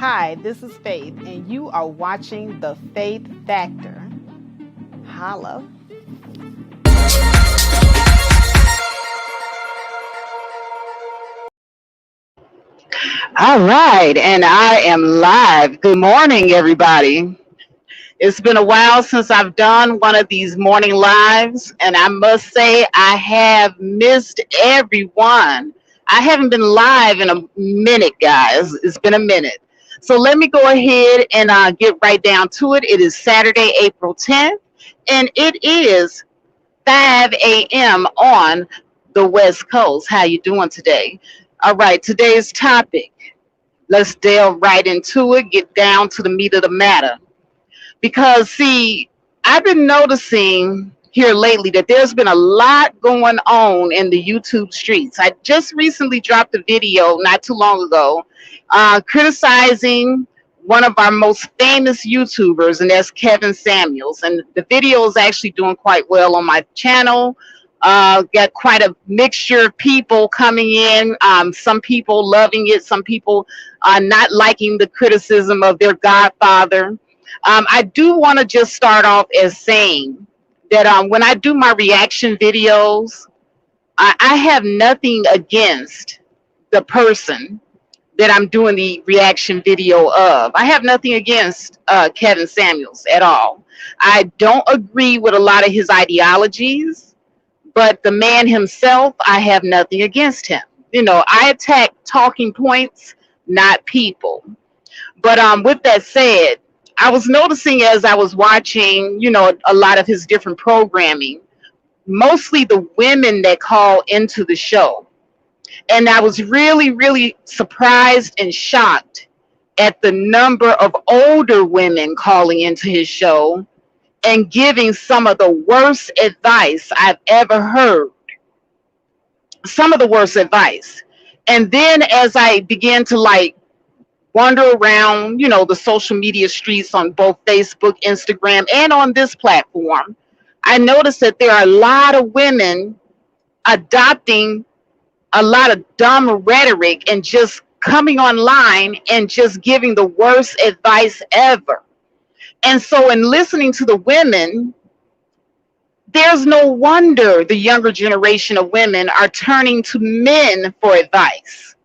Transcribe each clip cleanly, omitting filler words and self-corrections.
Hi, this is Faith, and you are watching The Faith Factor. Holla. All right, and I am live. Good morning, everybody. It's been a while since I've done one of these morning lives, and I must say I have missed everyone. I haven't been live in a minute, guys. It's been a minute. So let me go ahead and get right down to it. It is Saturday, April 10th, and it is 5 a.m. on the West Coast. How you doing today? All right, today's topic. Let's delve right into it, get down to the meat of the matter. Because, see, I've been noticing here lately that there's been a lot going on in the YouTube streets. I just recently dropped a video not too long ago criticizing one of our most famous YouTubers, and that's Kevin Samuels. And the video is actually doing quite well on my channel. Got quite a mixture of people coming in. Some people loving it, some people not liking the criticism of their godfather. I do want to just start off as saying that when I do my reaction videos, I have nothing against the person that I'm doing the reaction video of. I have nothing against Kevin Samuels at all. I don't agree with a lot of his ideologies, but the man himself, I have nothing against him. You know, I attack talking points, not people. But with that said, I was noticing as I was watching, a lot of his different programming, mostly the women that call into the show. And I was really, really surprised and shocked at the number of older women calling into his show and giving some of the worst advice I've ever heard. Some of the worst advice. And then as I began to wander around, the social media streets on both Facebook, Instagram, and on this platform, I noticed that there are a lot of women adopting a lot of dumb rhetoric and just coming online and just giving the worst advice ever. And so in listening to the women, there's no wonder the younger generation of women are turning to men for advice.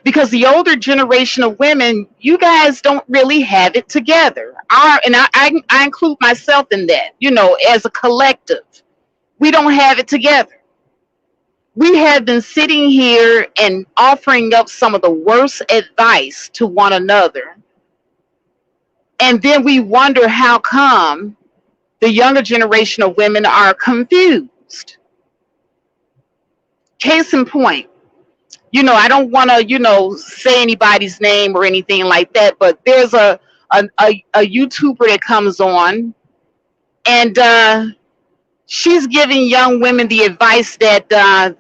Because the older generation of women, you guys don't really have it together. I include myself in that, as a collective. We don't have it together. We have been sitting here and offering up some of the worst advice to one another. And then we wonder how come the younger generation of women are confused. Case in point, I don't want to, say anybody's name or anything like that, but there's a YouTuber that comes on, and she's giving young women the advice that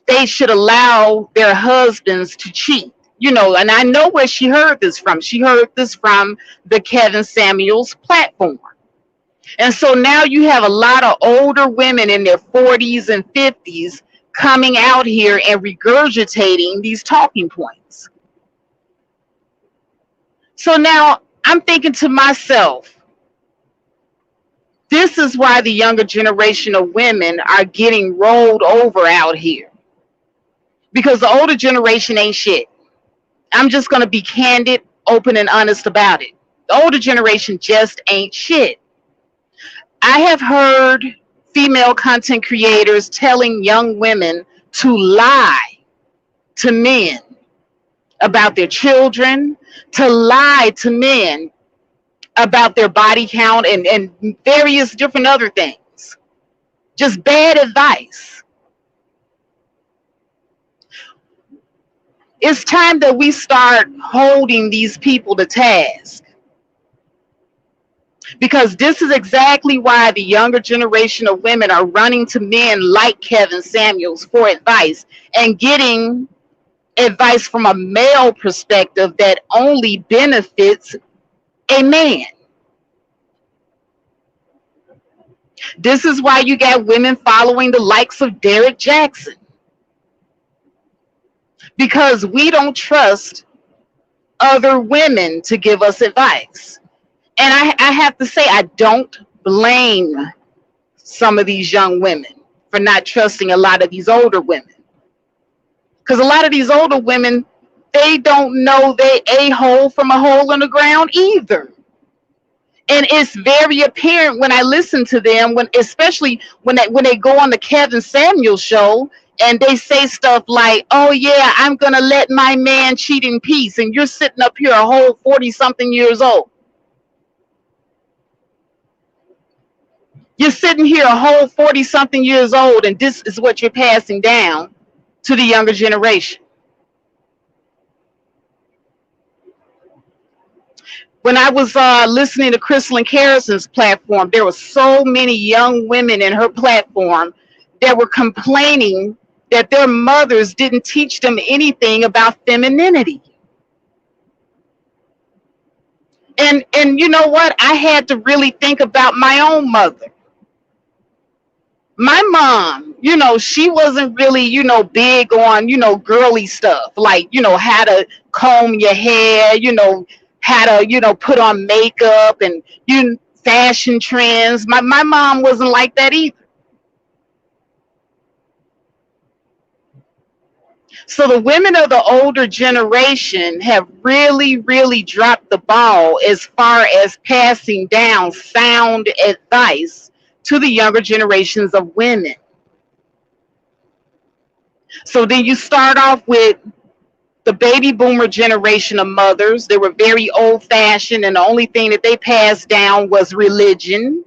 they should allow their husbands to cheat. And I know where she heard this from. She heard this from the Kevin Samuels platform. And so now you have a lot of older women in their 40s and 50s coming out here and regurgitating these talking points. So now I'm thinking to myself, this is why the younger generation of women are getting rolled over out here. Because the older generation ain't shit. I'm just going to be candid, open, and honest about it. The older generation just ain't shit. I have heard female content creators telling young women to lie to men about their children, to lie to men about their body count and various different other things. Just bad advice. It's time that we start holding these people to task. Because this is exactly why the younger generation of women are running to men like Kevin Samuels for advice and getting advice from a male perspective that only benefits a man. This is why you got women following the likes of Derek Jackson. because we don't trust other women to give us advice. And I have to say, I don't blame some of these young women for not trusting a lot of these older women. Because a lot of these older women, they don't know they a hole from a hole in the ground either. And it's very apparent when I listen to them, when especially when they go on the Kevin Samuel show and they say stuff like, "Oh yeah, I'm gonna let my man cheat in peace," and you're sitting up here a whole 40-something years old. You're sitting here a whole 40-something years old, and this is what you're passing down to the younger generation. When I was listening to Crystalline Harrison's platform, there were so many young women in her platform that were complaining that their mothers didn't teach them anything about femininity. And you know what? I had to really think about my own mother. My mom, she wasn't really, big on, girly stuff, like, how to comb your hair, how to, put on makeup and fashion trends. My mom wasn't like that either. So the women of the older generation have really, really dropped the ball as far as passing down sound advice to the younger generations of women. So then you start off with the baby boomer generation of mothers. They were very old fashioned, and the only thing that they passed down was religion.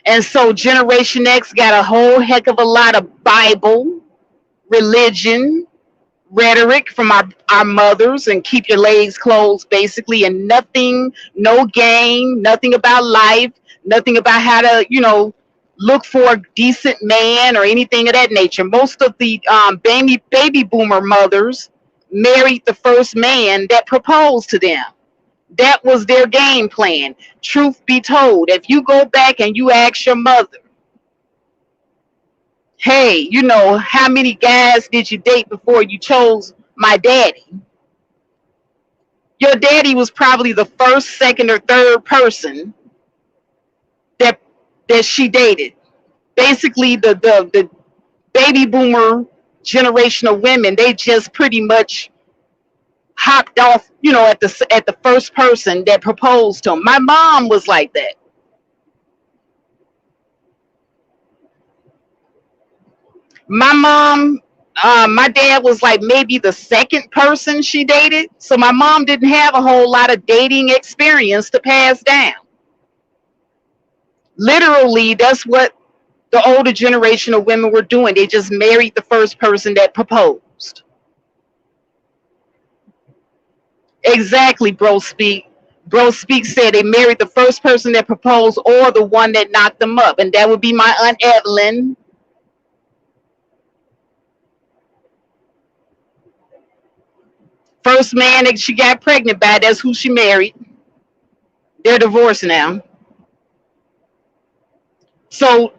And so Generation X got a whole heck of a lot of Bible, religion, rhetoric from our mothers, and keep your legs closed basically, and nothing, no game, nothing about life, nothing about how to, look for a decent man or anything of that nature. Most of the baby boomer mothers married the first man that proposed to them. That was their game plan. Truth be told, if you go back and you ask your mother, hey, how many guys did you date before you chose my daddy? Your daddy was probably the first, second, or third person that she dated. Basically, the baby boomer generation of women, they just pretty much hopped off, at the first person that proposed to them. My mom was like that. My mom, my dad was like maybe the second person she dated. So my mom didn't have a whole lot of dating experience to pass down. Literally, that's what the older generation of women were doing. They just married the first person that proposed. Exactly, Bro Speak. Bro Speak said they married the first person that proposed or the one that knocked them up. And that would be my Aunt Evelyn. First man that she got pregnant by, that's who she married. They're divorced now. So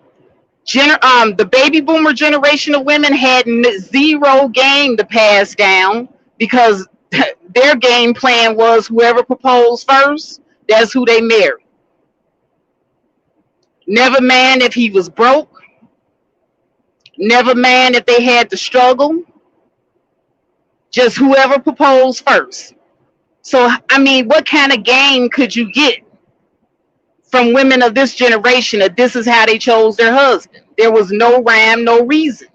the baby boomer generation of women had zero game to pass down, because their game plan was whoever proposed first, that's who they married. Never mind if he was broke. Never mind if they had to struggle. Just whoever proposed first. So, I mean, what kind of game could you get from women of this generation that this is how they chose their husband? There was no rhyme, no reason.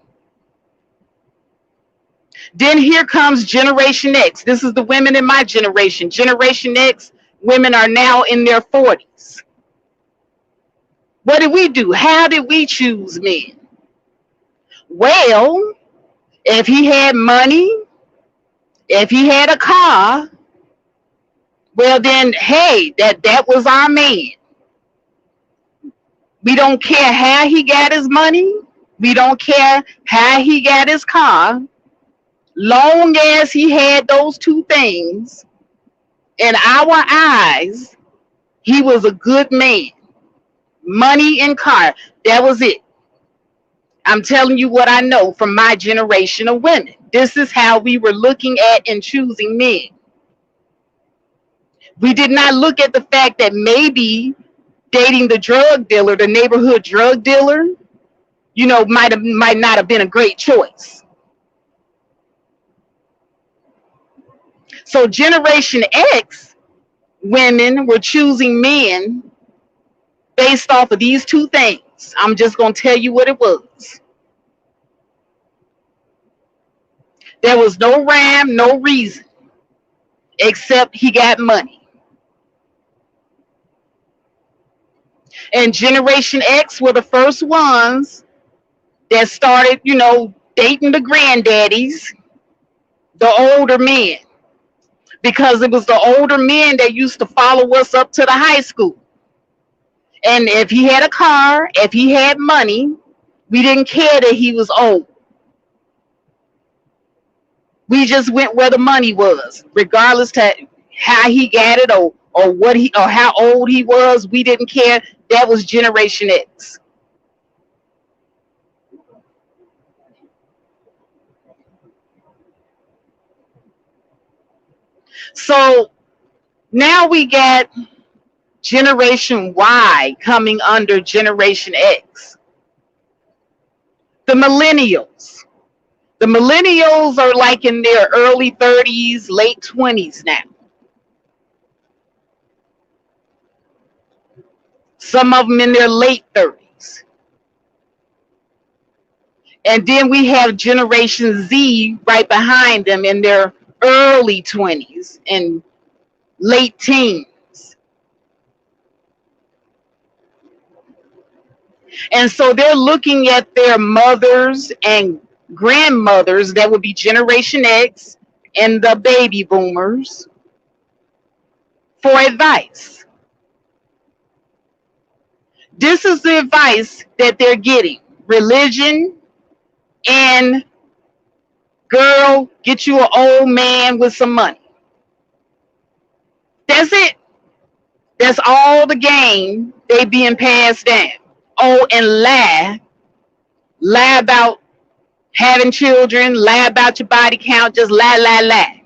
Then here comes Generation X. This is the women in my generation. Generation X women are now in their 40s. What did we do? How did we choose men? Well, if he had money, if he had a car, well then, hey, that was our man. We don't care how he got his money. We don't care how he got his car. Long as he had those two things, in our eyes, he was a good man. Money and car, that was it. I'm telling you what I know from my generation of women. This is how we were looking at and choosing men. We did not look at the fact that maybe dating the drug dealer, the neighborhood drug dealer, might not have been a great choice. So Generation X women were choosing men based off of these two things. I'm just going to tell you what it was. There was no rhyme, no reason, except he got money. And Generation X were the first ones that started, dating the granddaddies, the older men, because it was the older men that used to follow us up to the high school. And if he had a car, if he had money, we didn't care that he was old. We just went where the money was, regardless to how he got it or what he or how old he was. We didn't care. That was Generation X. So now we got Generation Y coming under Generation X. The millennials. The millennials are like in their early 30s, late 20s now. Some of them in their late 30s. And then we have Generation Z right behind them in their early 20s and late teens. And so they're looking at their mothers and grandmothers, that would be Generation X and the baby boomers, for advice. This is the advice that they're getting. Religion and, girl, get you an old man with some money. That's it. That's all the game they being passed down. Oh, and lie about having children, lie about your body count, just lie.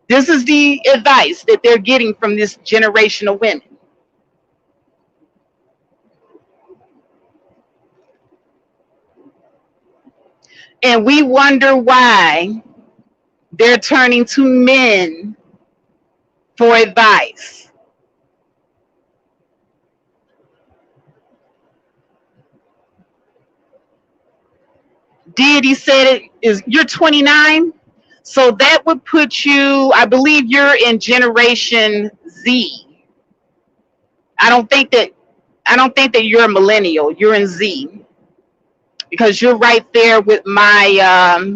This is the advice that they're getting from this generation of women. And we wonder why they're turning to men for advice. Deity said you're 29, so that would put you, I believe you're in Generation Z. I don't think that you're a millennial. You're in Z, because you're right there with my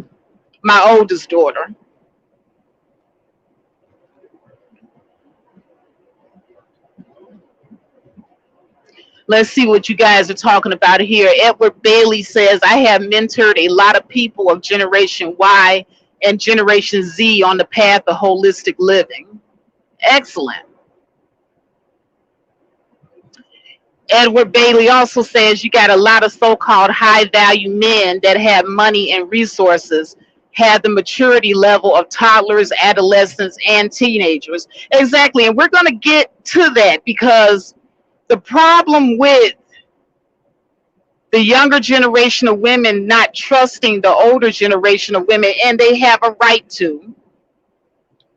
oldest daughter. Let's see what you guys are talking about here. Edward Bailey says, I have mentored a lot of people of Generation Y and Generation Z on the path of holistic living. Excellent. Edward Bailey also says you got a lot of so-called high-value men that have money and resources, have the maturity level of toddlers, adolescents, and teenagers. Exactly, and we're going to get to that, because the problem with the younger generation of women not trusting the older generation of women, and they have a right to,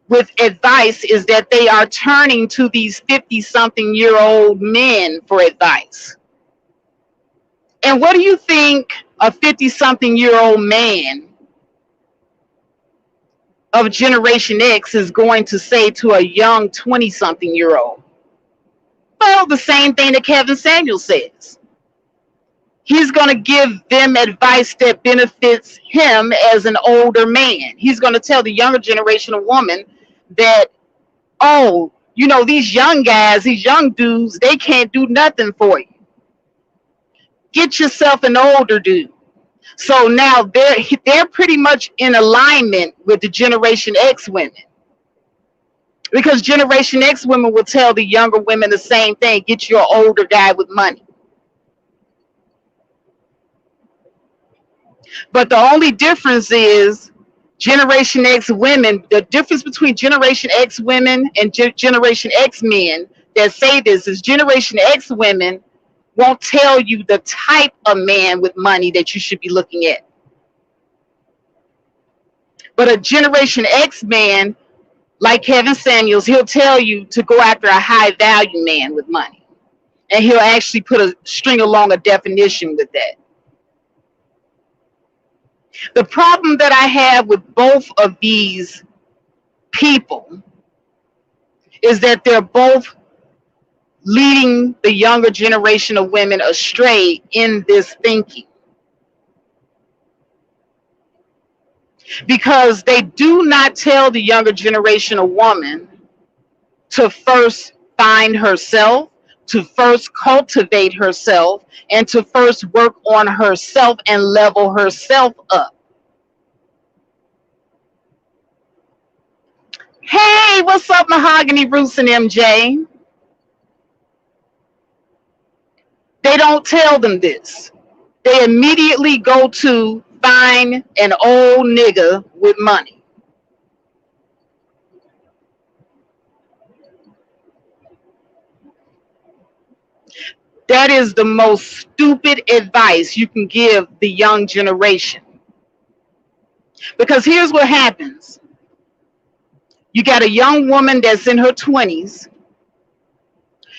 with advice, is that they are turning to these 50-something-year-old men for advice. And what do you think a 50-something-year-old man of Generation X is going to say to a young 20-something-year-old? Well, the same thing that Kevin Samuel says. He's going to give them advice that benefits him as an older man. He's going to tell the younger generation of women that, oh, these young guys, these young dudes, they can't do nothing for you. Get yourself an older dude. So now they're pretty much in alignment with the Generation X women. Because Generation X women will tell the younger women the same thing. Get you an older guy with money. But the only difference is Generation X women, the difference between Generation X women and Generation X men that say this is Generation X women won't tell you the type of man with money that you should be looking at. But a Generation X man, like Kevin Samuels, he'll tell you to go after a high value man with money. And he'll actually put a string along a definition with that. The problem that I have with both of these people is that they're both leading the younger generation of women astray in this thinking. Because they do not tell the younger generation of woman to first find herself, to first cultivate herself, and to first work on herself and level herself up. Hey, what's up, Mahogany Roots and MJ? They don't tell them this. They immediately go to find an old nigga with money. That is the most stupid advice you can give the young generation. Because here's what happens. You got a young woman that's in her 20s,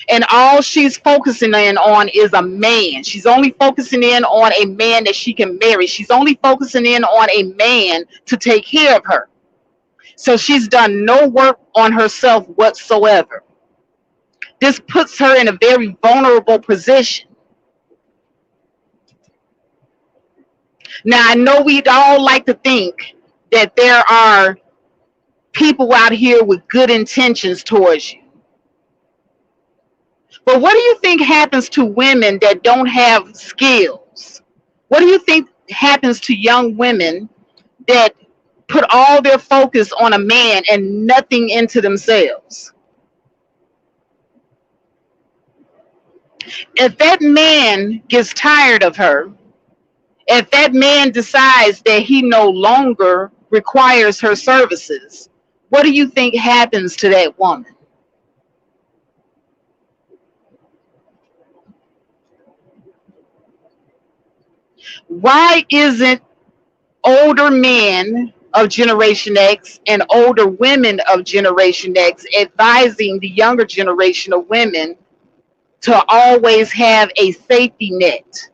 and all she's focusing in on is a man. She's only focusing in on a man that she can marry. She's only focusing in on a man to take care of her. So she's done no work on herself whatsoever. This puts her in a very vulnerable position. Now, I know we'd all like to think that there are people out here with good intentions towards you. But what do you think happens to women that don't have skills? What do you think happens to young women that put all their focus on a man and nothing into themselves? If that man gets tired of her, if that man decides that he no longer requires her services, what do you think happens to that woman? Why isn't older men of Generation X and older women of Generation X advising the younger generation of women to always have a safety net?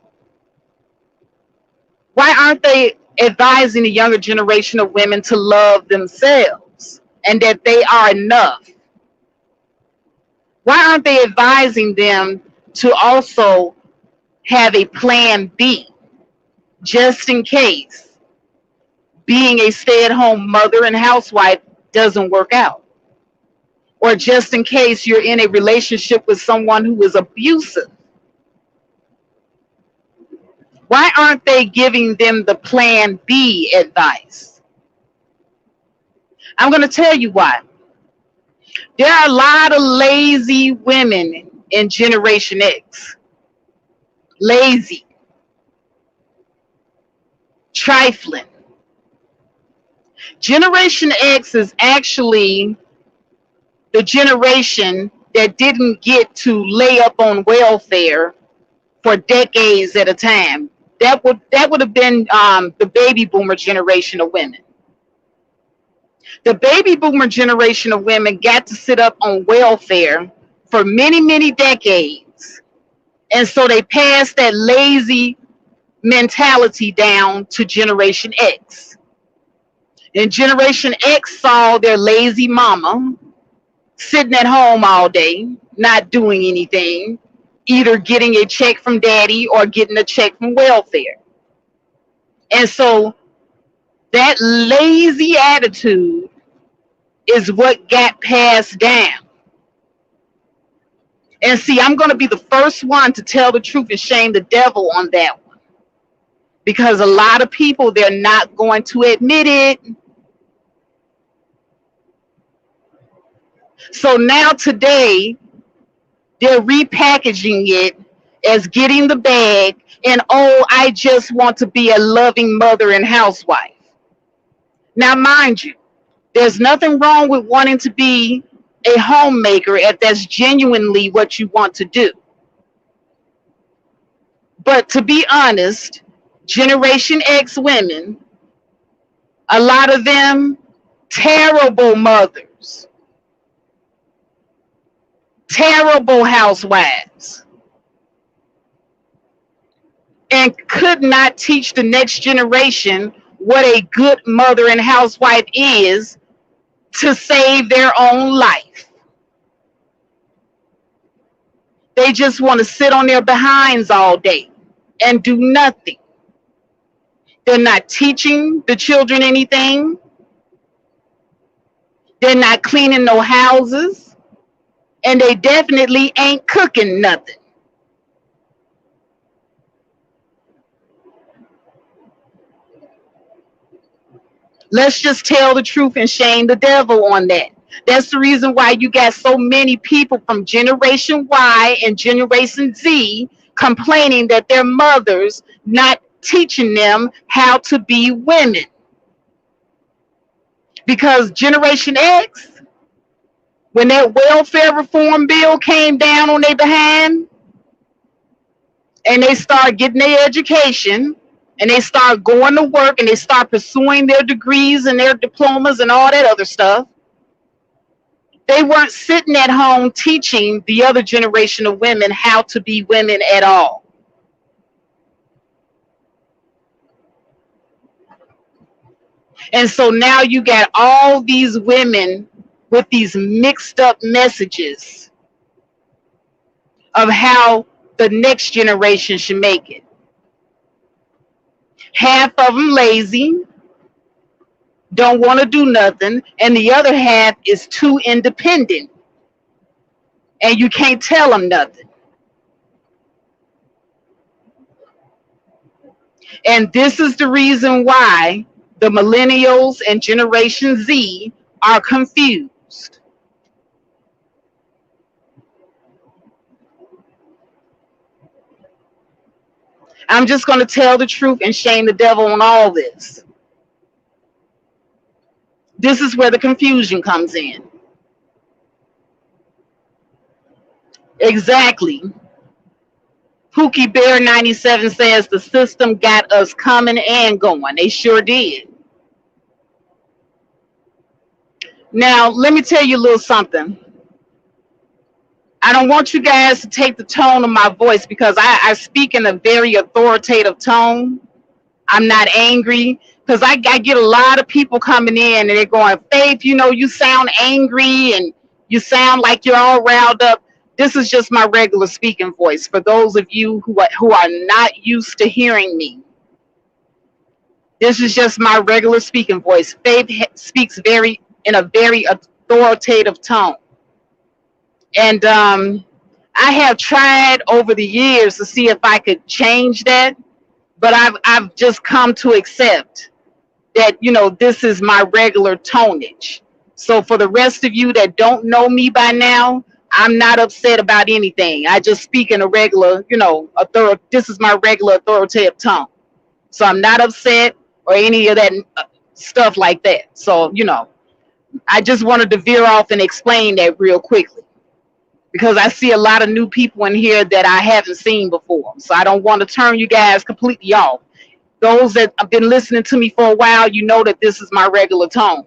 Why aren't they advising the younger generation of women to love themselves and that they are enough? Why aren't they advising them to also have a plan B just in case being a stay-at-home mother and housewife doesn't work out? Or just in case you're in a relationship with someone who is abusive? Why aren't they giving them the plan B advice? I'm going to tell you why. There are a lot of lazy women in Generation X. Lazy. Trifling. Generation X is actually the generation that didn't get to lay up on welfare for decades at a time. That would have been the baby boomer generation of women. The baby boomer generation of women got to sit up on welfare for many, many decades. And so they passed that lazy mentality down to Generation X. And Generation X saw their lazy mama sitting at home all day, not doing anything, either getting a check from daddy or getting a check from welfare. And so that lazy attitude is what got passed down. And see, I'm going to be the first one to tell the truth and shame the devil on that one. Because a lot of people, they're not going to admit it. So now today, they're repackaging it as getting the bag and, oh, I just want to be a loving mother and housewife. Now, mind you, there's nothing wrong with wanting to be a homemaker if that's genuinely what you want to do. But to be honest, Generation X women, a lot of them, terrible mothers, terrible housewives, and could not teach the next generation what a good mother and housewife is to save their own life. They just want to sit on their behinds all day and do nothing. They're not teaching the children anything. They're not cleaning no houses. And they definitely ain't cooking nothing. Let's just tell the truth and shame the devil on that. That's the reason why you got so many people from Generation Y and Generation Z complaining that their mothers not teaching them how to be women. Because Generation X, when that welfare reform bill came down on their behind and they start getting their education and they start going to work and they start pursuing their degrees and their diplomas and all that other stuff, they weren't sitting at home teaching the other generation of women how to be women at all. And so now you got all these women with these mixed up messages of how the next generation should make it. Half of them lazy, don't want to do nothing, and the other half is too independent, and you can't tell them nothing. And this is the reason why the millennials and Generation Z are confused. I'm just going to tell the truth and shame the devil on all this. This is where the confusion comes in. Exactly. Pookie Bear 97 says the system got us coming and going. They sure did. Now, let me tell you a little something. I don't want you guys to take the tone of my voice because I speak in a very authoritative tone. I'm not angry because I get a lot of people coming in and they're going, Faith, you know, you sound angry and you sound like you're all riled up. This is just my regular speaking voice for those of you who are not used to hearing me. This is just my regular speaking voice. Faith speaks in a very authoritative tone. And I have tried over the years to see if I could change that, but I've just come to accept that, you know, this is my regular tonage. So for the rest of you that don't know me by now, I'm not upset about anything. I just speak in a regular, you know, this is my regular authoritative tone. So I'm not upset or any of that stuff like that. So, you know, I just wanted to veer off and explain that real quickly because I see a lot of new people in here that I haven't seen before. So I don't want to turn you guys completely off. Those that have been listening to me for a while, you know that this is my regular tone.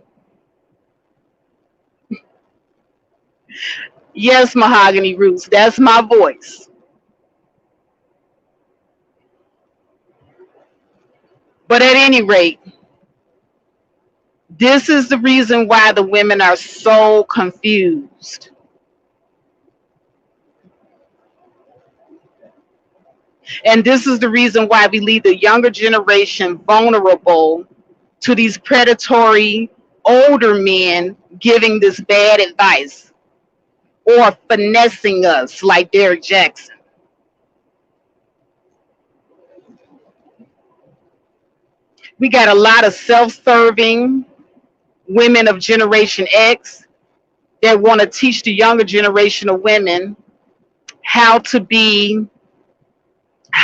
Yes, Mahogany Roots, that's my voice. But at any rate, this is the reason why the women are so confused. And this is the reason why we leave the younger generation vulnerable to these predatory older men giving this bad advice or finessing us like Derrick Jackson. We got a lot of self-serving women of Generation X that want to teach the younger generation of women how to be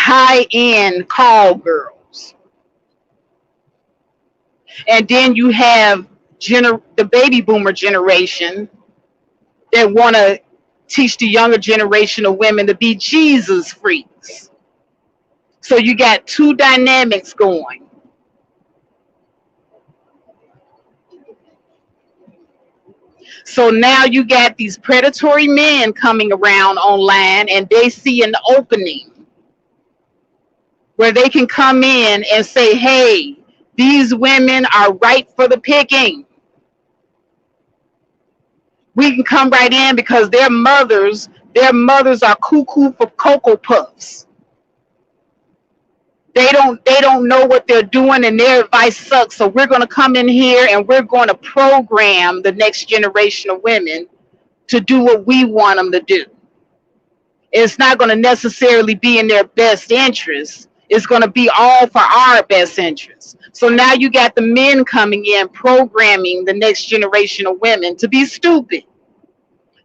high-end call girls. And then you have the baby boomer generation that want to teach the younger generation of women to be Jesus freaks. So you got two dynamics going. So now you got these predatory men coming around online and they see an opening where they can come in and say, hey, these women are ripe for the picking. We can come right in because their mothers are cuckoo for Cocoa Puffs. They don't know what they're doing and their advice sucks. So we're going to come in here and we're going to program the next generation of women to do what we want them to do. It's not going to necessarily be in their best interest. It's going to be all for our best interest. So now you got the men coming in programming the next generation of women to be stupid,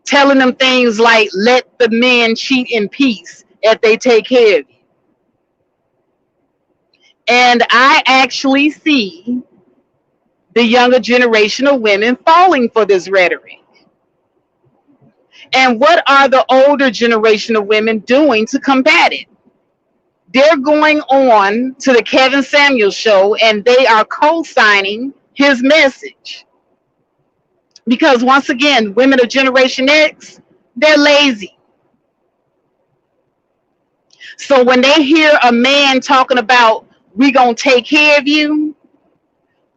telling them things like, let the men cheat in peace if they take care of you. And I actually see the younger generation of women falling for this rhetoric. And what are the older generation of women doing to combat it? They're going on to the Kevin Samuels show and they are co-signing his message. Because once again, women of Generation X, they're lazy. So when they hear a man talking about, we gonna take care of you,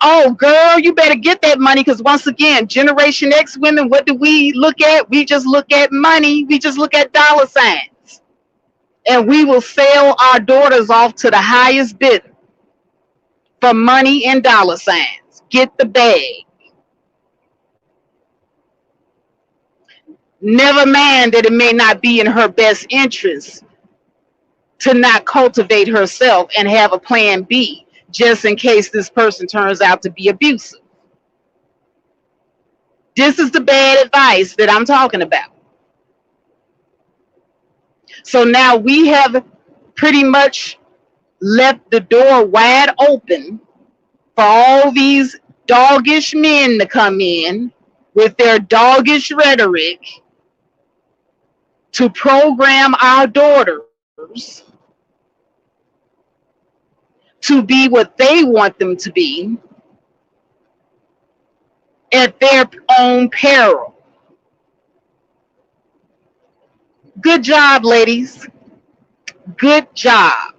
oh girl, you better get that money, because once again, Generation X women, what do we look at? We just look at money. We just look at dollar signs. And we will sell our daughters off to the highest bidder for money and dollar signs. Get the bag. Never mind that it may not be in her best interest to not cultivate herself and have a plan B just in case this person turns out to be abusive. This is the bad advice that I'm talking about. So now we have pretty much left the door wide open for all these doggish men to come in with their doggish rhetoric to program our daughters to be what they want them to be at their own peril. Good job, ladies. Good job.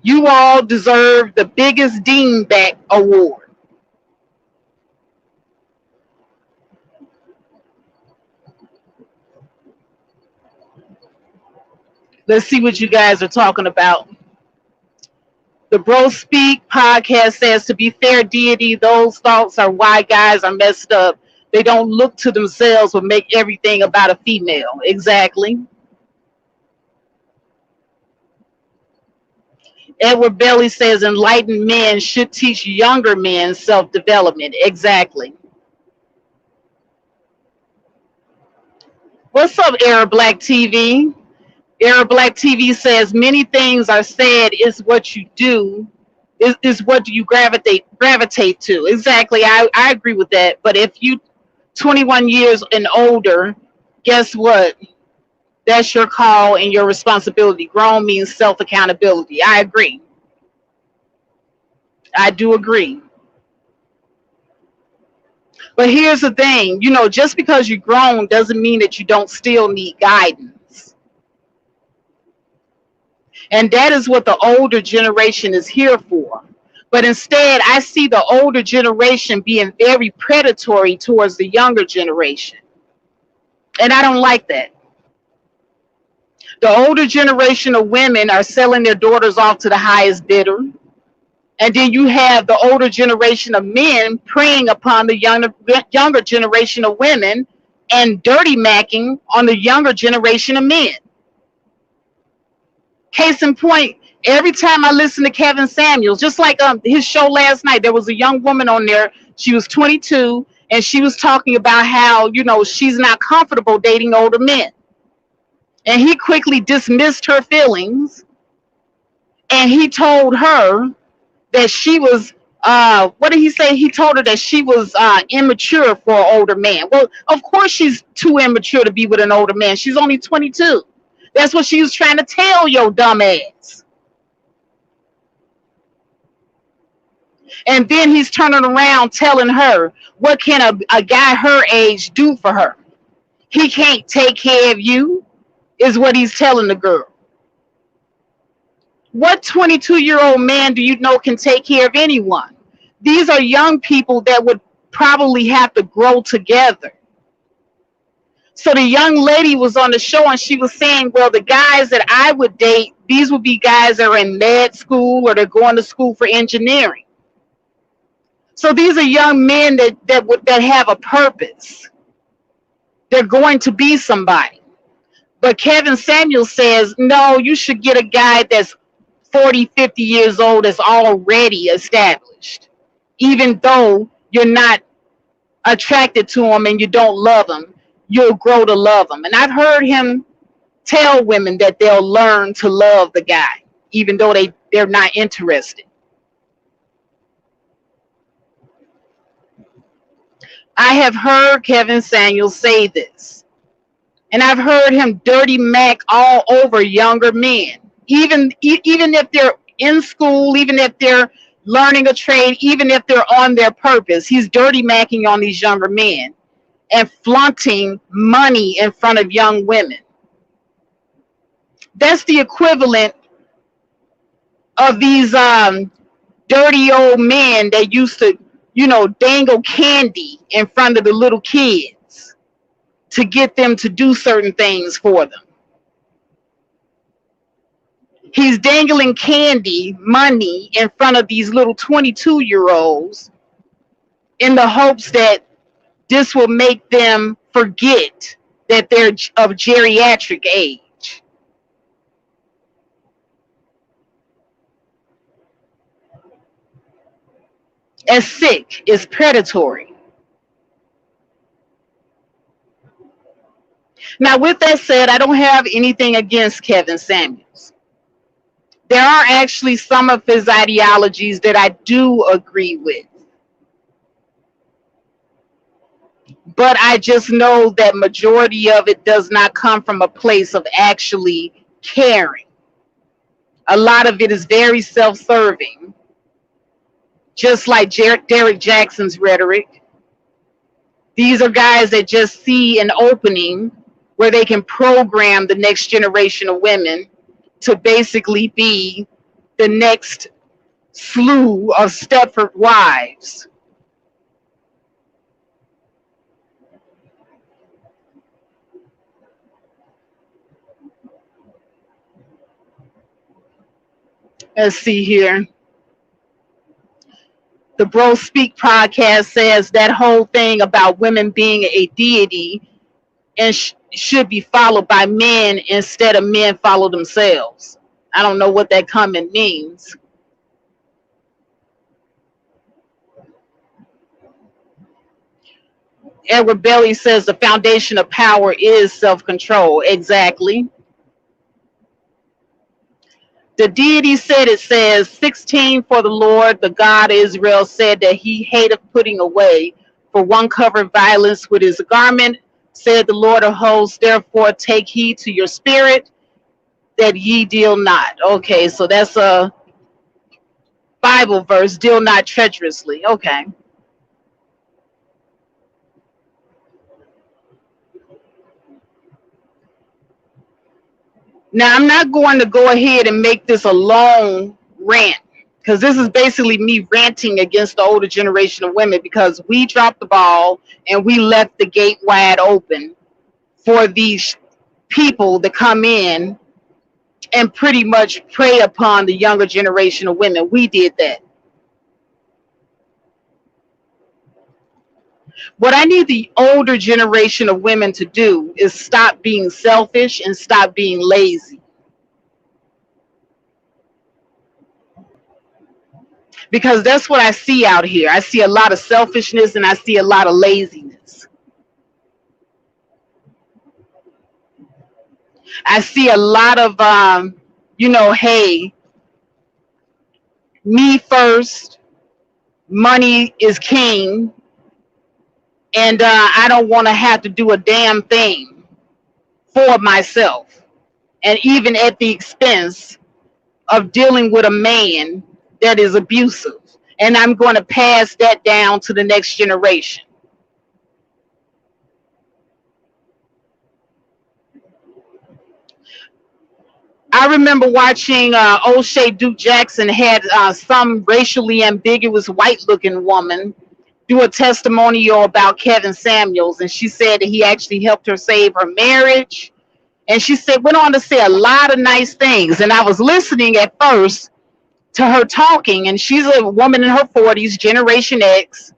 You all deserve the biggest Deanback Award. Let's see what you guys are talking about. The Bro Speak podcast says, to be fair, deity, those thoughts are why guys are messed up. They don't look to themselves but make everything about a female. Exactly. Edward Belly says, enlightened men should teach younger men self-development. Exactly. What's up, Arab Black TV? Arab Black TV says, many things are said is what you do, is what do you gravitate to. Exactly. I agree with that. But if you 21 years and older, guess what? That's your call and your responsibility. Grown means self-accountability. I agree. I do agree. But here's the thing, just because you're grown doesn't mean that you don't still need guidance. And that is what the older generation is here for. But instead, I see the older generation being very predatory towards the younger generation. And I don't like that. The older generation of women are selling their daughters off to the highest bidder. And then you have the older generation of men preying upon the younger generation of women and dirty macking on the younger generation of men. Case in point, every time I listen to Kevin Samuels, just like his show last night, there was a young woman on there. She was 22, and she was talking about how, she's not comfortable dating older men. And he quickly dismissed her feelings, and he told her that she was what did he say? He told her that she was immature for an older man. Well, of course she's too immature to be with an older man. She's only 22. That's what she was trying to tell your dumb ass. And then he's turning around telling her, what can a guy her age do for her? He can't take care of you, is what he's telling the girl. What 22-year-old man do you know can take care of anyone? These are young people that would probably have to grow together. So the young lady was on the show and she was saying, well, the guys that I would date, these would be guys that are in med school or they're going to school for engineering. So these are young men that have a purpose. They're going to be somebody. But Kevin Samuel says, no, you should get a guy that's 40, 50 years old, that's already established. Even though you're not attracted to him and you don't love him, you'll grow to love him. And I've heard him tell women that they'll learn to love the guy, even though they're not interested. I have heard Kevin Samuel say this, and I've heard him dirty Mac all over younger men, even if they're in school, even if they're learning a trade, even if they're on their purpose. He's dirty macking on these younger men and flaunting money in front of young women. That's the equivalent of these dirty old men that used to, dangle candy in front of the little kids to get them to do certain things for them. He's dangling candy, money in front of these little 22-year-olds in the hopes that this will make them forget that they're of geriatric age. As sick, is predatory. Now, with that said, I don't have anything against Kevin Samuels. There are actually some of his ideologies that I do agree with. But I just know that majority of it does not come from a place of actually caring. A lot of it is very self-serving, just like Derek Jackson's rhetoric. These are guys that just see an opening where they can program the next generation of women to basically be the next slew of Stepford wives. Let's see here. The Bro Speak podcast says that whole thing about women being a deity and should be followed by men instead of men follow themselves. I don't know what that comment means. Edward Belly says the foundation of power is self-control. Exactly. The deity said, it says 16, for the Lord, the God of Israel, said that he hateth putting away. For one covered violence with his garment, said the Lord of hosts, therefore take heed to your spirit that ye deal not. Okay, so that's a Bible verse, deal not treacherously. Okay. Now, I'm not going to go ahead and make this a long rant, because this is basically me ranting against the older generation of women, because we dropped the ball and we left the gate wide open for these people to come in and pretty much prey upon the younger generation of women. We did that. What I need the older generation of women to do is stop being selfish and stop being lazy. Because that's what I see out here. I see a lot of selfishness and I see a lot of laziness. I see a lot of, hey, me first, money is king, and I don't want to have to do a damn thing for myself, and even at the expense of dealing with a man that is abusive. And I'm going to pass that down to the next generation. I remember watching O'Shea Duke Jackson had some racially ambiguous white looking woman do a testimonial about Kevin Samuels, and she said that he actually helped her save her marriage. And she said went on to say a lot of nice things. And I was listening at first to her talking, and she's a woman in her 40s, Generation X,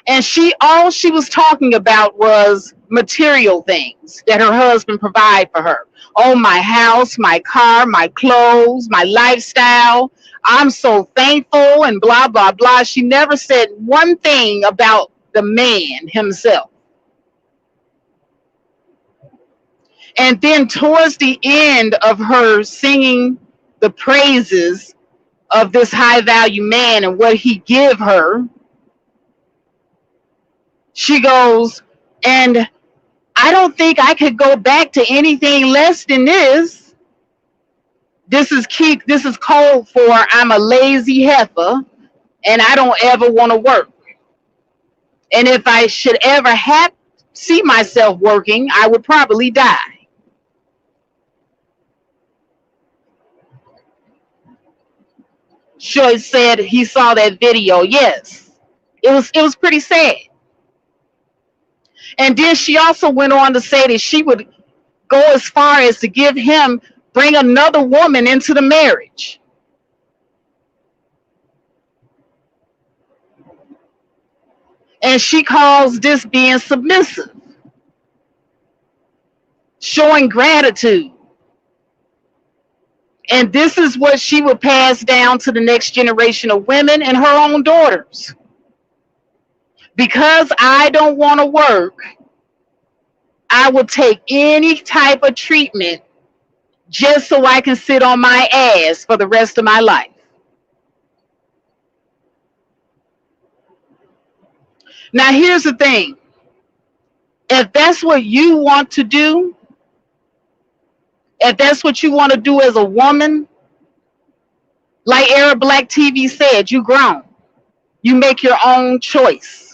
and all she was talking about was material things that her husband provide for her. Oh, my house, my car, my clothes, my lifestyle. I'm so thankful and blah blah blah. She never said one thing about the man himself. And then towards the end of her singing the praises of this high value man and what he give her, she goes, and I don't think I could go back to anything less than this. This is code for I'm a lazy heifer and I don't ever want to work. And if I should ever have see myself working, I would probably die. Shoy said he saw that video. Yes. It was pretty sad. And then she also went on to say that she would go as far as to bring another woman into the marriage. And she calls this being submissive, showing gratitude. And this is what she would pass down to the next generation of women and her own daughters. Because I don't want to work, I will take any type of treatment just so I can sit on my ass for the rest of my life. Now, here's the thing. If that's what you want to do, if that's what you want to do as a woman, like Arab Black TV said, you grown. You make your own choice.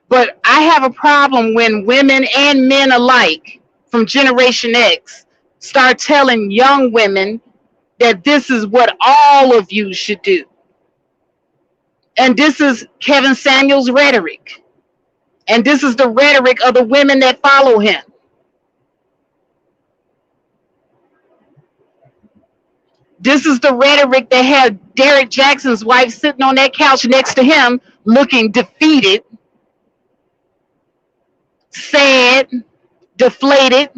But I have a problem when women and men alike from Generation X start telling young women that this is what all of you should do. And this is Kevin Samuels' rhetoric. And this is the rhetoric of the women that follow him. This is the rhetoric that had Derek Jackson's wife sitting on that couch next to him looking defeated, sad, deflated.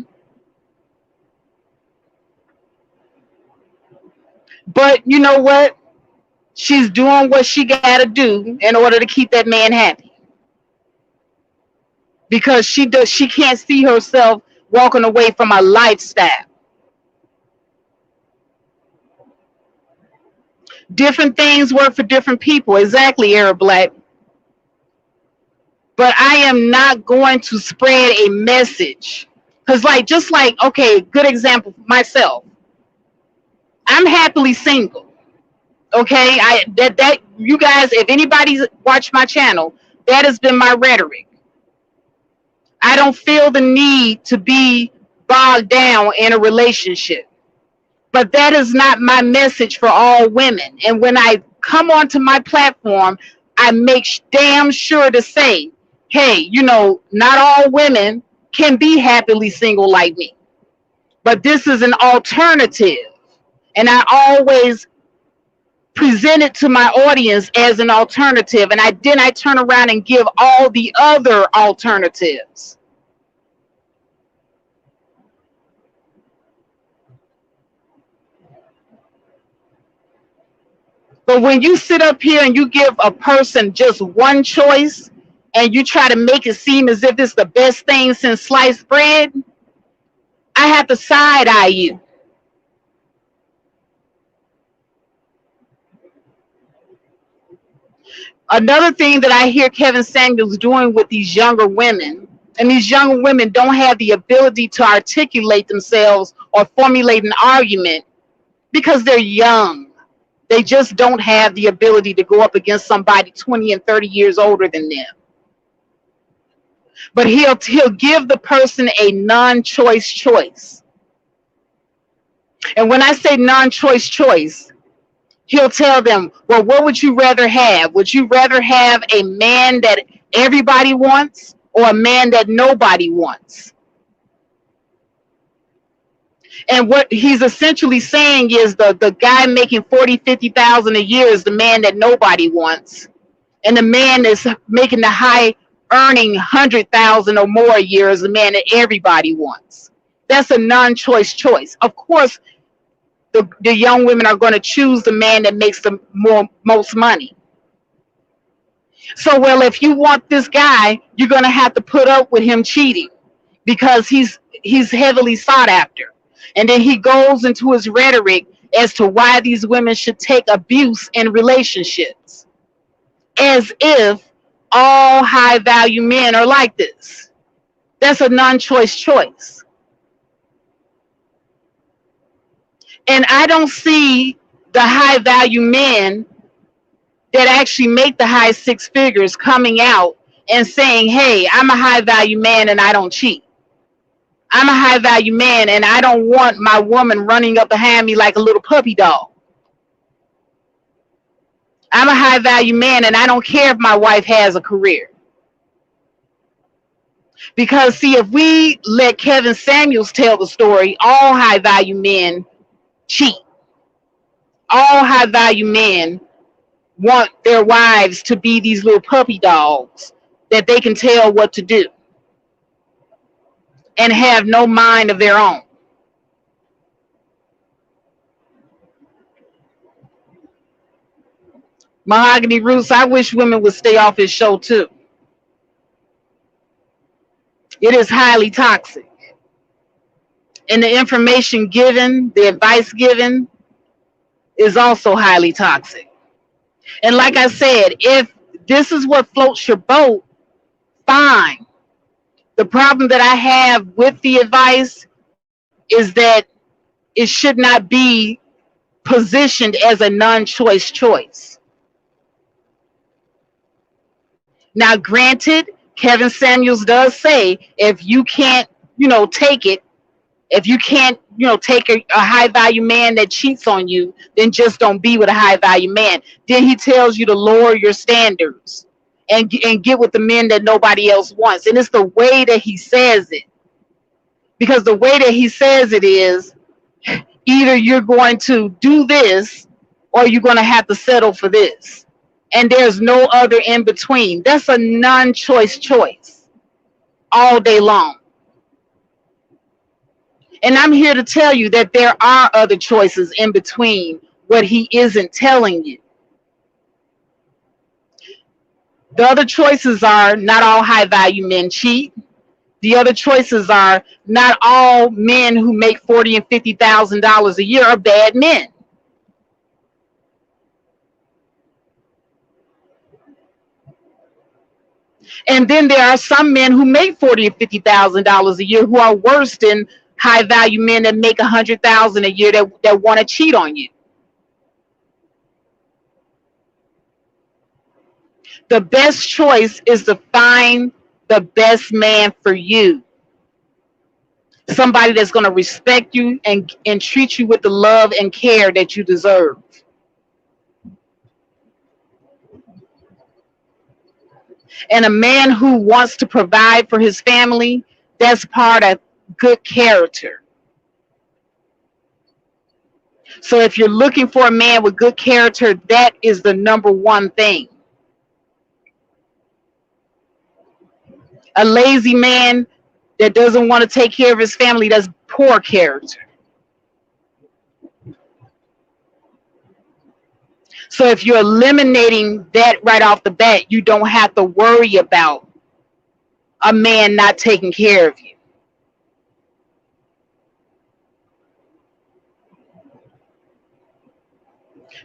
But you know what? She's doing what she got to do in order to keep that man happy. Because she can't see herself walking away from a lifestyle. Different things work for different people. Exactly, Arab Black. But I am not going to spread a message. Because okay, good example, myself. I'm happily single. Okay, that you guys, if anybody's watched my channel, that has been my rhetoric. I don't feel the need to be bogged down in a relationship. But that is not my message for all women. And when I come onto my platform, I make damn sure to say, hey, not all women can be happily single like me. But this is an alternative. And I always present it to my audience as an alternative. And I turn around and give all the other alternatives. But when you sit up here and you give a person just one choice and you try to make it seem as if it's the best thing since sliced bread, I have to side eye you. Another thing that I hear Kevin Samuels doing with these younger women, and these younger women don't have the ability to articulate themselves or formulate an argument because they're young. They just don't have the ability to go up against somebody 20 and 30 years older than them. But he'll give the person a non-choice choice. And when I say non-choice choice, he'll tell them, well, what would you rather have? Would you rather have a man that everybody wants or a man that nobody wants? And what he's essentially saying is the guy making 40, 50,000 a year is the man that nobody wants. And the man that's making the high earning 100,000 or more a year is the man that everybody wants. That's a non-choice choice. Of course, the young women are going to choose the man that makes the most money. So, well, if you want this guy, you're going to have to put up with him cheating because he's heavily sought after. And then he goes into his rhetoric as to why these women should take abuse in relationships, as if all high value men are like this. That's a non-choice choice. And I don't see the high value men that actually make the high six figures coming out and saying, hey, I'm a high value man and I don't cheat. I'm a high value man and I don't want my woman running up behind me like a little puppy dog. I'm a high value man and I don't care if my wife has a career. Because see, if we let Kevin Samuels tell the story, all high value men cheat. All high value men want their wives to be these little puppy dogs that they can tell what to do and have no mind of their own. Mahogany Roots, I wish women would stay off his show too. It is highly toxic. And the information given, the advice given, is also highly toxic. And like I said, if this is what floats your boat, fine. The problem that I have with the advice is that it should not be positioned as a non-choice choice. Now, granted, Kevin Samuels does say if you can't, take it, if you can't, take a high value man that cheats on you, then just don't be with a high value man. Then he tells you to lower your standards and get with the men that nobody else wants. And it's the way that he says it. Because the way that he says it is either you're going to do this or you're going to have to settle for this. And there's no other in between. That's a non-choice choice all day long. And I'm here to tell you that there are other choices in between what he isn't telling you. The other choices are not all high value men cheat. The other choices are not all men who make $40,000 and $50,000 a year are bad men. And then there are some men who make $40,000 and $50,000 a year who are worse than high value men that make $100,000 a year that want to cheat on you. The best choice is to find the best man for you. Somebody that's going to respect you and treat you with the love and care that you deserve. And a man who wants to provide for his family, that's part of good character. So if you're looking for a man with good character, that is the number one thing. A lazy man that doesn't want to take care of his family, that's poor character. So if you're eliminating that right off the bat, you don't have to worry about a man not taking care of you.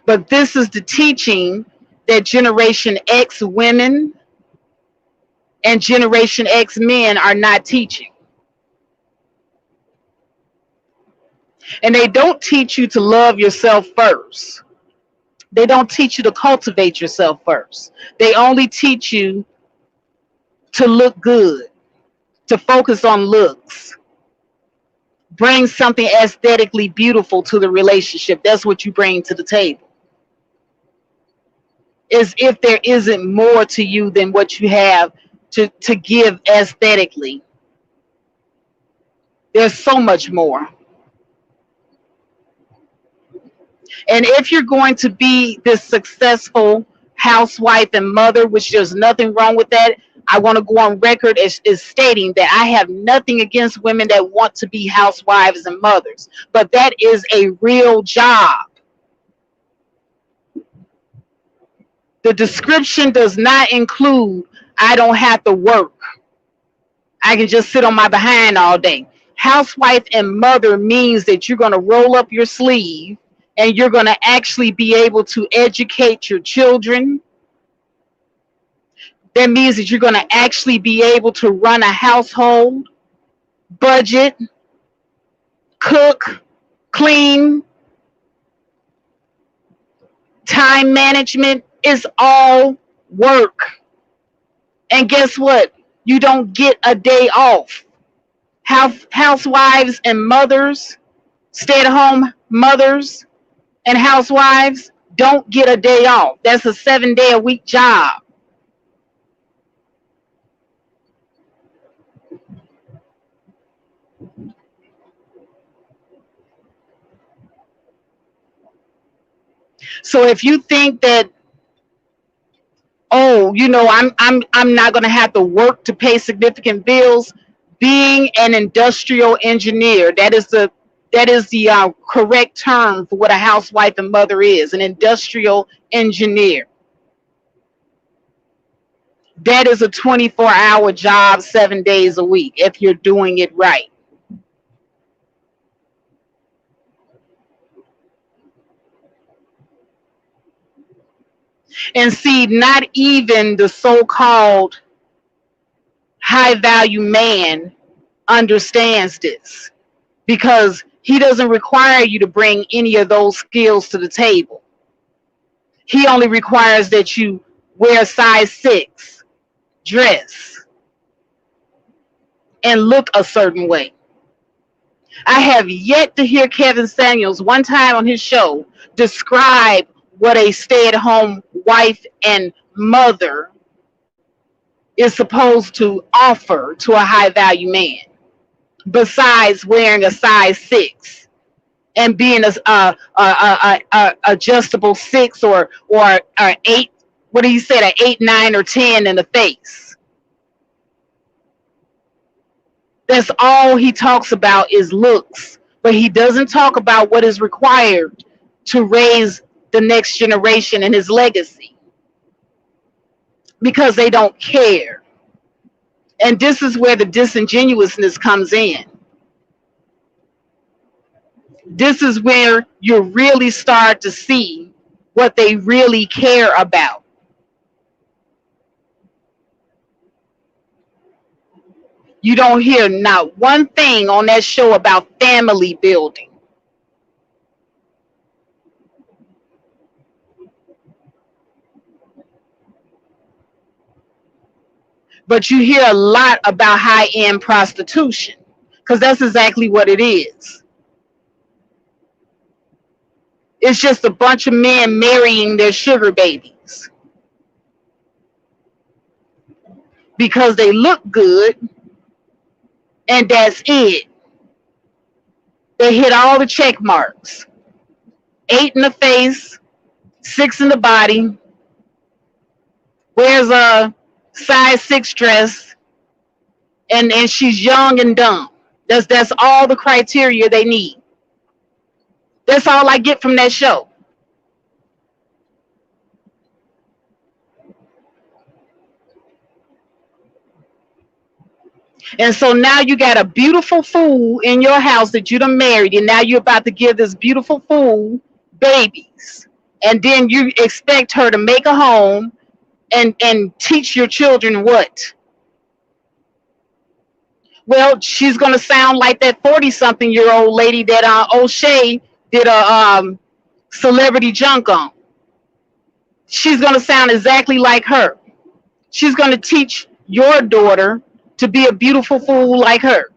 But this is the teaching that Generation X women and Generation X men are not teaching. And they don't teach you to love yourself first. They don't teach you to cultivate yourself first. They only teach you to look good, to focus on looks, bring something aesthetically beautiful to the relationship. That's what you bring to the table. As if there isn't more to you than what you have to give aesthetically. There's so much more. And if you're going to be this successful housewife and mother, which there's nothing wrong with that, I want to go on record as stating that I have nothing against women that want to be housewives and mothers, but that is a real job. The description does not include, I don't have to work. I can just sit on my behind all day. Housewife and mother means that you're going to roll up your sleeve and you're going to actually be able to educate your children. That means that you're going to actually be able to run a household, budget, cook, clean, time management. Is all work. And guess what? You don't get a day off. Housewives and mothers, stay-at-home mothers and housewives don't get a day off. That's a 7-day-a-week job. So if you think that, oh, I'm not going to have to work to pay significant bills, being an industrial engineer, that is the correct term for what a housewife and mother is, an industrial engineer. That is a 24-hour job, 7 days a week, if you're doing it right. And see, not even the so-called high-value man understands this, because he doesn't require you to bring any of those skills to the table. He only requires that you wear a size 6 dress and look a certain way. I have yet to hear Kevin Samuels one time on his show describe what a stay-at-home wife and mother is supposed to offer to a high-value man, besides wearing a size 6 and being a adjustable 6 or 8. What do you say? An 8, 9, or 10 in the face. That's all he talks about is looks, but he doesn't talk about what is required to raise the next generation and his legacy, because they don't care. And this is where the disingenuousness comes in. This is where you really start to see what they really care about. You don't hear not one thing on that show about family building. But you hear a lot about high-end prostitution, because that's exactly what it is. It's just a bunch of men marrying their sugar babies because they look good, and that's it. They hit all the check marks. 8 in the face, 6 in the body, wears a size 6 dress, and she's young and dumb. That's all the criteria they need. That's all I get from that show. And so now you got a beautiful fool in your house that you done married, and now you're about to give this beautiful fool babies. And then you expect her to make a home and teach your children what? Well, she's gonna sound like that 40-something-year-old lady that O'Shea did a celebrity junk on. She's gonna sound exactly like her. She's gonna teach your daughter to be a beautiful fool like her.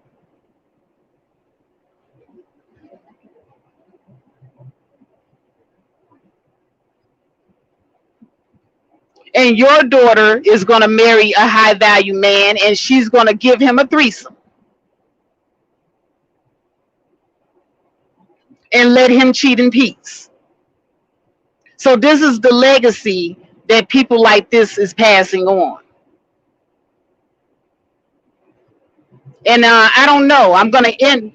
And your daughter is gonna marry a high value man and she's gonna give him a threesome and let him cheat in peace. So this is the legacy that people like this is passing on. And I don't know. I'm gonna end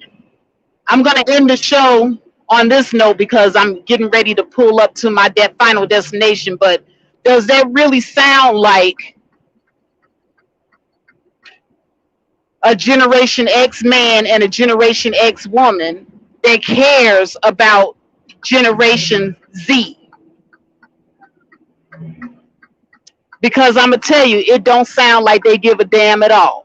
the show on this note because I'm getting ready to pull up to my final destination. But does that really sound like a Generation X man and a Generation X woman that cares about Generation Z? Because I'm gonna tell you, it don't sound like they give a damn at all.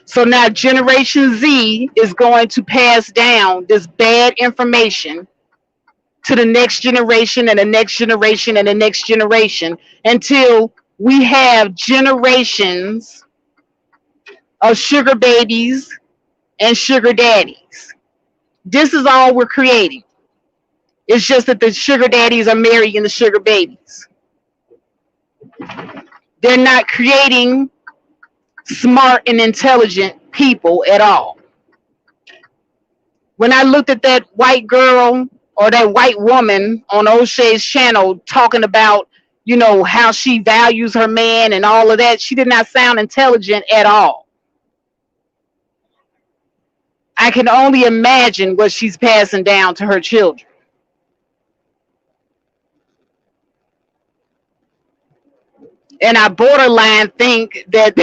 So now Generation Z is going to pass down this bad information to the next generation and the next generation and the next generation until we have generations of sugar babies and sugar daddies. This is all we're creating. It's just that the sugar daddies are marrying the sugar babies. They're not creating smart and intelligent people at all. When I looked at that white girl or that white woman on O'Shea's channel talking about, how she values her man and all of that, she did not sound intelligent at all. I can only imagine what she's passing down to her children. And I borderline think that,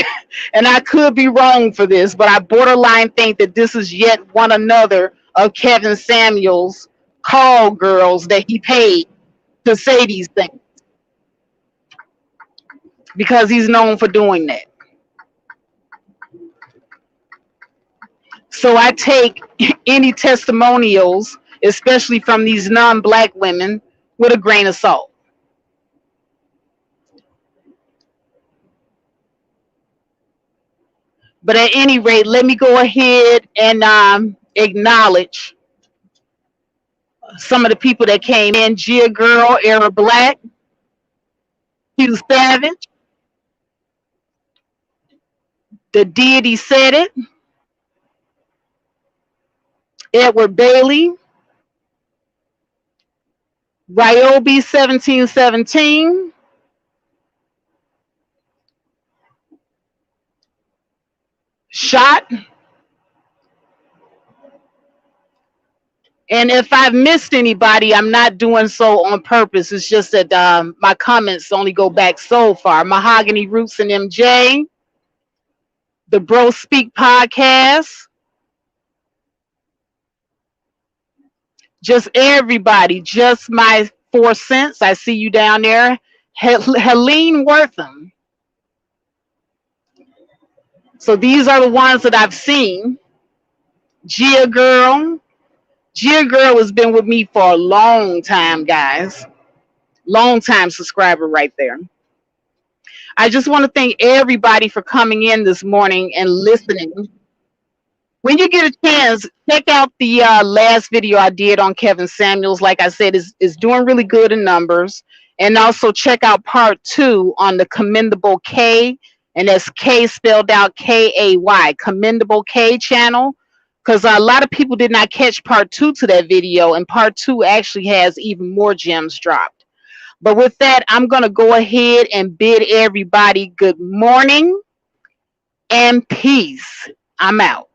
and I could be wrong for this, but I borderline think that this is yet one another of Kevin Samuels' call girls that he paid to say these things because he's known for doing that. So I take any testimonials, especially from these non-black women, with a grain of salt. But at any rate, let me go ahead and acknowledge some of the people that came in. Gia Girl, Era Black, Hugh Savage, The Deity Said It, Edward Bailey, Ryobi 1717, Shot. And if I've missed anybody, I'm not doing so on purpose. It's just that my comments only go back so far. Mahogany Roots and MJ, the Bro Speak podcast, just everybody, just my 4 cents. I see you down there. Helene Wortham. So these are the ones that I've seen. Gia Girl. Gia Girl has been with me for a long time, guys. Long time subscriber right there. I just want to thank everybody for coming in this morning and listening. When you get a chance, check out the last video I did on Kevin Samuels. Like I said, is doing really good in numbers. And also check out part 2 on the Commendable K, and that's K spelled out K-A-Y, Commendable K channel. Because a lot of people did not catch part 2 to that video, and part 2 actually has even more gems dropped. But with that, I'm going to go ahead and bid everybody good morning and peace. I'm out.